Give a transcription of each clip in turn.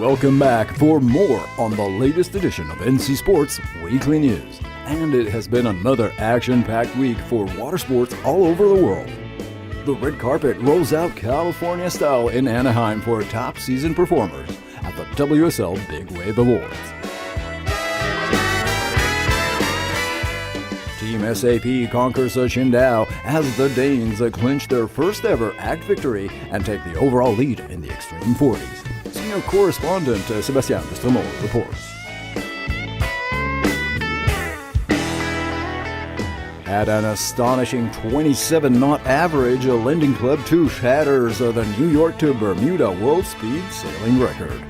Welcome back for more on the latest edition of NC Sports Weekly News. And it has been another action-packed week for water sports all over the world. The red carpet rolls out California style in Anaheim for top season performers at the WSL Big Wave Awards. Team SAP conquers Qingdao as the Danes clinch their first ever ACT victory and take the overall lead in the Extreme 40s. Senior correspondent Sebastian Destremaux reports. At an astonishing 27-knot average, Lending Club 2 shatters the New York to Bermuda World Speed Sailing record.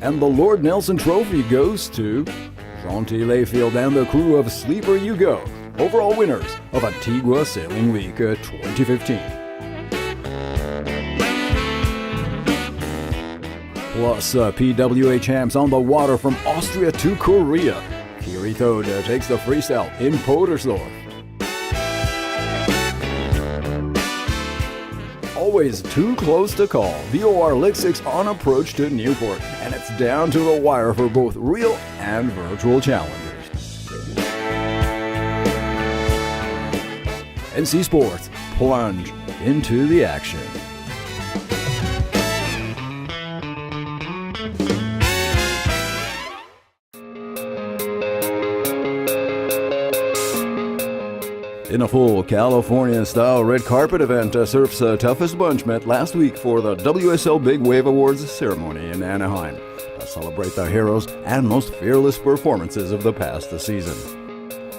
And the Lord Nelson Trophy goes to Jean-T Layfield and the crew of Sleeper You Go, overall winners of Antigua Sailing Week 2015. Plus, PWA champs on the water from Austria to Korea. Kiri Thode takes the freestyle in Podersdorf. Always too close to call. VOR Lick 6 on approach to Newport, and it's down to the wire for both real and virtual challengers. NC Sports plunge into the action. In a full California-style red carpet event, Surf's toughest bunch met last week for the WSL Big Wave Awards ceremony in Anaheim to celebrate the heroes and most fearless performances of the past season.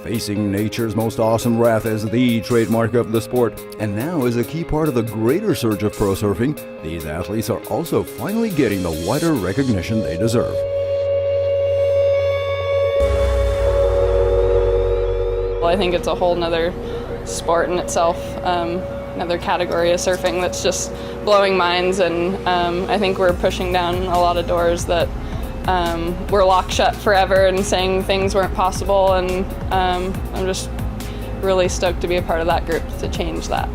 Facing nature's most awesome wrath as the trademark of the sport, and now as a key part of the greater surge of pro surfing, these athletes are also finally getting the wider recognition they deserve. I think it's a whole nother sport in itself, another category of surfing that's just blowing minds, and I think we're pushing down a lot of doors that were locked shut forever and saying things weren't possible, and I'm just really stoked to be a part of that group to change that.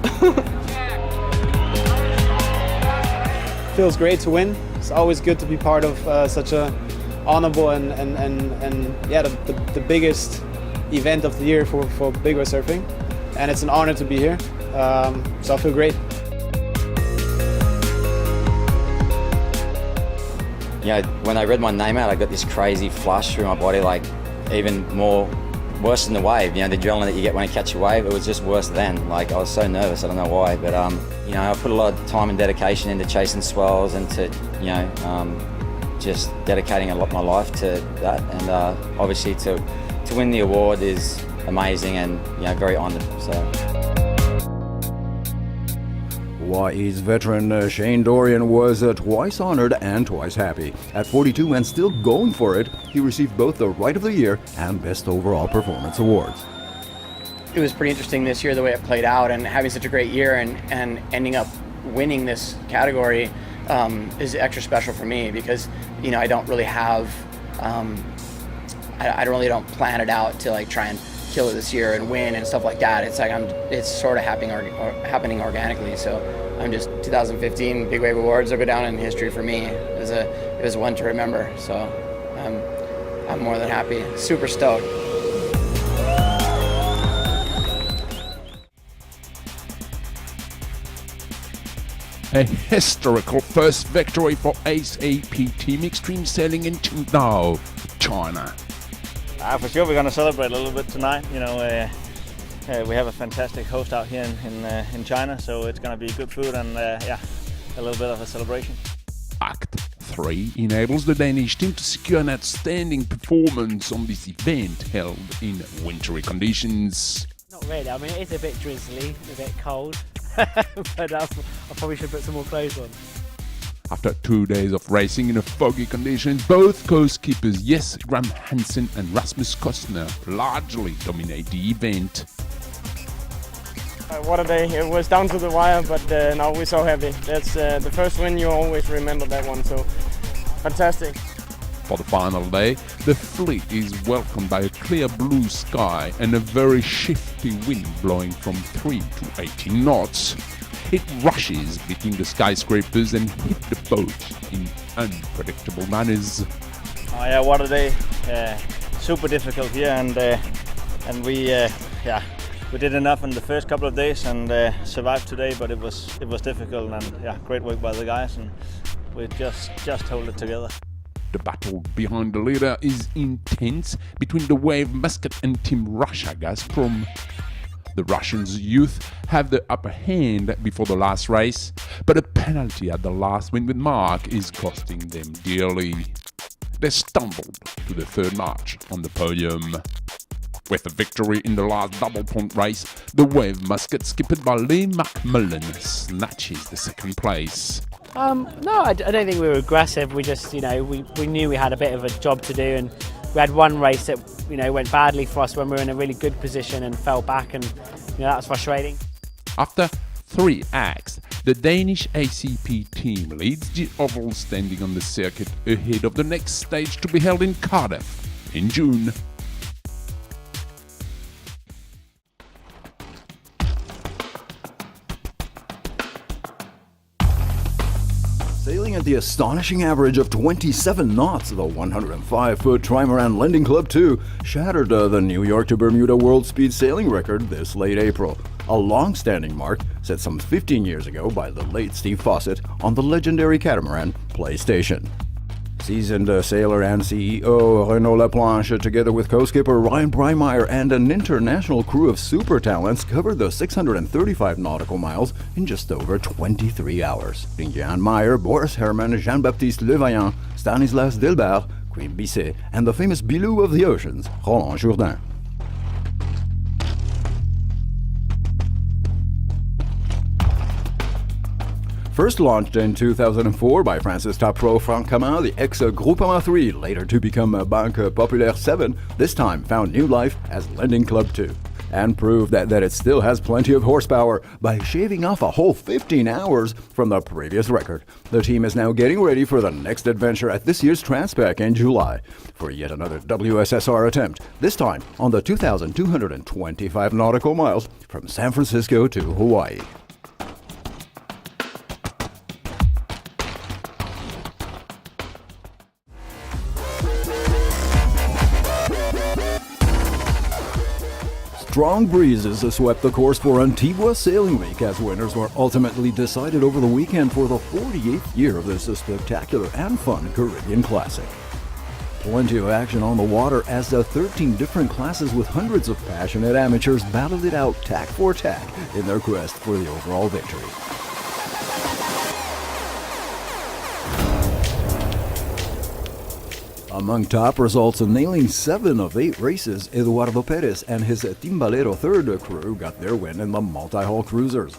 Feels great to win. It's always good to be part of such a honorable and yeah, the biggest event of the year for big wave surfing, and it's an honor to be here, so I feel great. Yeah, when I read my name out, I got this crazy flush through my body, like even worse than the wave. You know, the adrenaline that you get when you catch a wave, it was just worse then. Like, I was so nervous, I don't know why, but you know, I put a lot of time and dedication into chasing swells and to, you know, just dedicating a lot of my life to that, and obviously to win the award is amazing, and you know, very honoured. So, Hawaii's veteran Shane Dorian was twice honoured and twice happy. At 42 and still going for it, he received both the Right of the Year and Best Overall Performance awards. It was pretty interesting this year the way it played out, and having such a great year and ending up winning this category is extra special for me, because you know, I don't really have I really don't plan it out to like try and kill it this year and win and stuff like that. It's like it's sort of happening organically. So I'm just 2015 Big Wave Awards will go down in history for me. It was one to remember. So I'm more than happy, super stoked. A historical first victory for SAP Team Extreme Sailing in Qingdao, China. For sure, we're going to celebrate a little bit tonight. You know, we have a fantastic host out here in China, so it's going to be good food and yeah, a little bit of a celebration. Act 3 enables the Danish team to secure an outstanding performance on this event held in wintry conditions. Not really. I mean, it is a bit drizzly, a bit cold, but I probably should put some more clothes on. After 2 days of racing in a foggy condition, both coast keepers Jes Gram Hansen and Rasmus Kostner largely dominate the event. What a day. It was down to the wire, but now we're so happy. That's the first win, you always remember that one, so fantastic. For the final day, the fleet is welcomed by a clear blue sky and a very shifty wind blowing from 3 to 18 knots. It rushes between the skyscrapers and hit the boat in unpredictable manners. Oh yeah, what a day! Super difficult here, and we did enough in the first couple of days and survived today, but it was difficult, and great work by the guys, and we just hold it together. The battle behind the leader is intense between the Wave Muscat and Team Russia Gazprom. The Russians' youth have the upper hand before the last race, but a penalty at the last win with Mark is costing them dearly. They stumbled to the third march on the podium. With a victory in the last double-point race, the Wave Muscat, skipped by Lee McMullen, snatches the second place. No, I don't think we were aggressive. We just, we knew we had a bit of a job to do, and we had one race that, went badly for us when we were in a really good position and fell back, and that was frustrating. After 3 acts, the Danish ACP team leads the overall standing on the circuit ahead of the next stage to be held in Cardiff in June. Sailing at the astonishing average of 27 knots, the 105-foot Trimaran Landing Club 2 shattered the New York to Bermuda World Speed Sailing record this late April, a long-standing mark set some 15 years ago by the late Steve Fawcett on the legendary catamaran PlayStation. Seasoned sailor and CEO Renaud Laplanche, together with co-skipper Ryan Breimeyer and an international crew of super talents, covered the 635 nautical miles in just over 23 hours. Jan Meyer, Boris Herman, Jean-Baptiste Levaillant, Stanislas Delbert, Queen Bisset, and the famous Bilou of the oceans, Roland Jourdain. First launched in 2004 by France's top pro Franck Camin, the ex-Groupama 3, later to become Banque Populaire 7, this time found new life as Landing Club 2, and proved that it still has plenty of horsepower by shaving off a whole 15 hours from the previous record. The team is now getting ready for the next adventure at this year's Transpac in July for yet another WSSR attempt, this time on the 2,225 nautical miles from San Francisco to Hawaii. Strong breezes swept the course for Antigua Sailing Week as winners were ultimately decided over the weekend for the 48th year of this spectacular and fun Caribbean classic. Plenty of action on the water as the 13 different classes with hundreds of passionate amateurs battled it out tack for tack in their quest for the overall victory. Among top results, nailing 7 of 8 races, Eduardo Perez and his Timbalero third crew got their win in the multi-hull cruisers,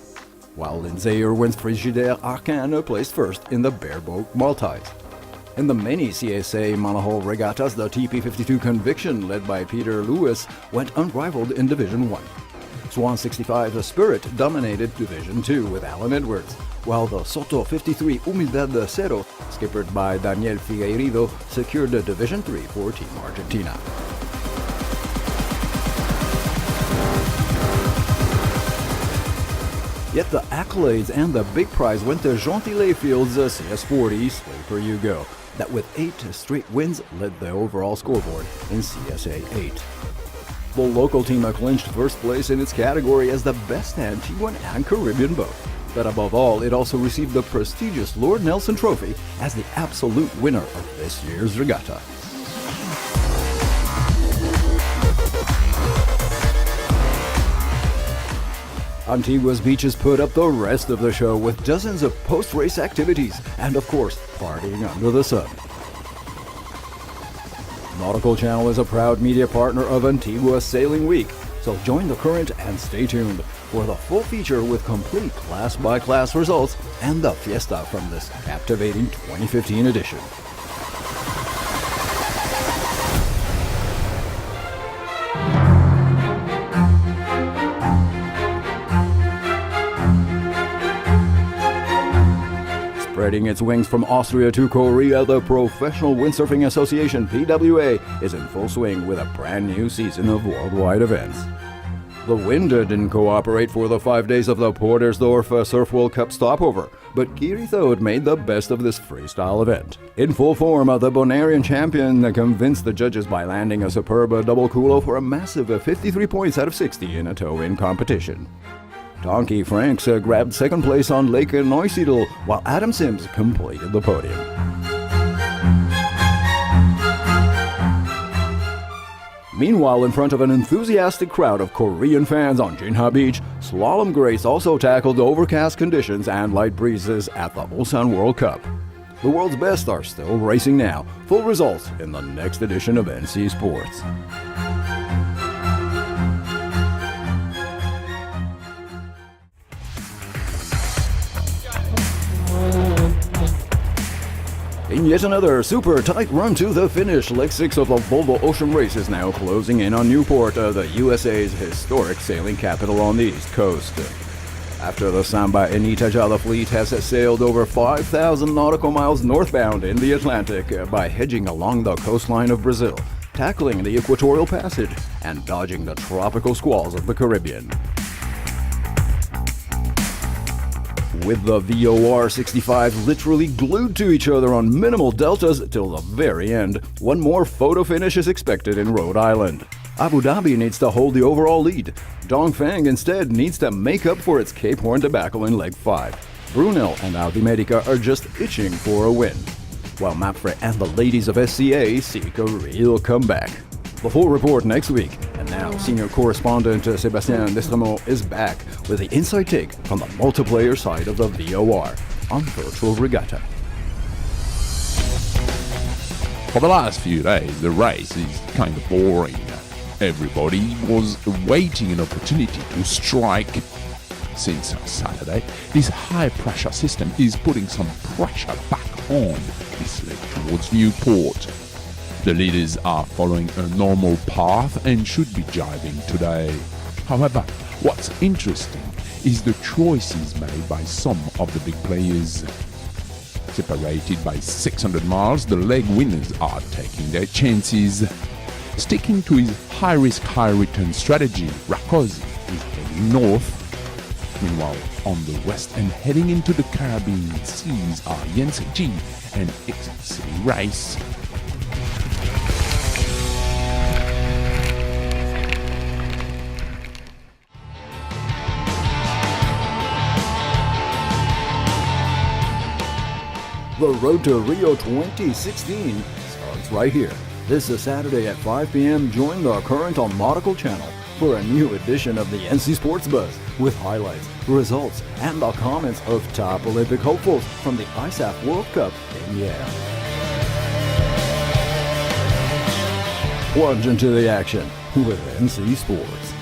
while Lindsay Irwin's Frigidaire Arcane placed first in the bareboat multis. In the many CSA monohull regattas, the TP52 Conviction, led by Peter Lewis, went unrivaled in Division 1. Swan 65 The Spirit dominated Division 2 with Alan Edwards, while the Soto 53 Humildad de Cero, skippered by Daniel Figueiredo, secured the Division 3 for Team Argentina. Yet the accolades and the big prize went to Gentillet Field's CS40 Sleeper You Go, that with 8 straight wins led the overall scoreboard in CSA 8. The local team clinched first place in its category as the best Antiguan and Caribbean boat. But above all, it also received the prestigious Lord Nelson Trophy as the absolute winner of this year's regatta. Antigua's beaches put up the rest of the show with dozens of post-race activities and, of course, partying under the sun. Nautical Channel is a proud media partner of Antigua Sailing Week, so join the current and stay tuned for the full feature with complete class-by-class results and the fiesta from this captivating 2015 edition. Spreading its wings from Austria to Korea, the Professional Windsurfing Association, PWA, is in full swing with a brand new season of worldwide events. The wind didn't cooperate for the 5 days of the Portersdorf Surf World Cup stopover, but Kiri Thode made the best of this freestyle event. In full form, the Bonairean champion convinced the judges by landing a superb double culo for a massive 53 points out of 60 in a toe-in competition. Donkey Franks grabbed second place on Lake Neusiedl, while Adam Sims completed the podium. Meanwhile, in front of an enthusiastic crowd of Korean fans on Jinha Beach, Slalom Grace also tackled overcast conditions and light breezes at the Ulsan World Cup. The world's best are still racing now. Full results in the next edition of NC Sports. In yet another super tight run to the finish, Leg 6 of the Volvo Ocean Race is now closing in on Newport, the USA's historic sailing capital on the East Coast. After the Samba Anita Jala fleet has sailed over 5,000 nautical miles northbound in the Atlantic by hedging along the coastline of Brazil, tackling the Equatorial Passage, and dodging the tropical squalls of the Caribbean. With the VOR 65 literally glued to each other on minimal deltas till the very end, one more photo finish is expected in Rhode Island. Abu Dhabi needs to hold the overall lead. Dongfeng instead needs to make up for its Cape Horn debacle in Leg 5. Brunel and Altimedica are just itching for a win, while Mapfre and the ladies of SCA seek a real comeback. The full report next week. And now, senior correspondent Sébastien Destremaux is back with the inside take from the multiplayer side of the VOR on Virtual Regatta. For the last few days, the race is kind of boring. Everybody was awaiting an opportunity to strike. Since Saturday, this high-pressure system is putting some pressure back on this leg towards Newport. The leaders are following a normal path and should be jiving today. However, what's interesting is the choices made by some of the big players. Separated by 600 miles, the leg winners are taking their chances. Sticking to his high-risk, high-return strategy, Rakosi is heading north. Meanwhile, on the west and heading into the Caribbean seas are Jens G and Exit City Race. The Road to Rio 2016 starts right here. This is Saturday at 5 p.m. Join the Current on Nautical Channel for a new edition of the NC Sports Buzz with highlights, results, and the comments of top Olympic hopefuls from the ISAF World Cup in Yale. Plunge into the action with NC Sports.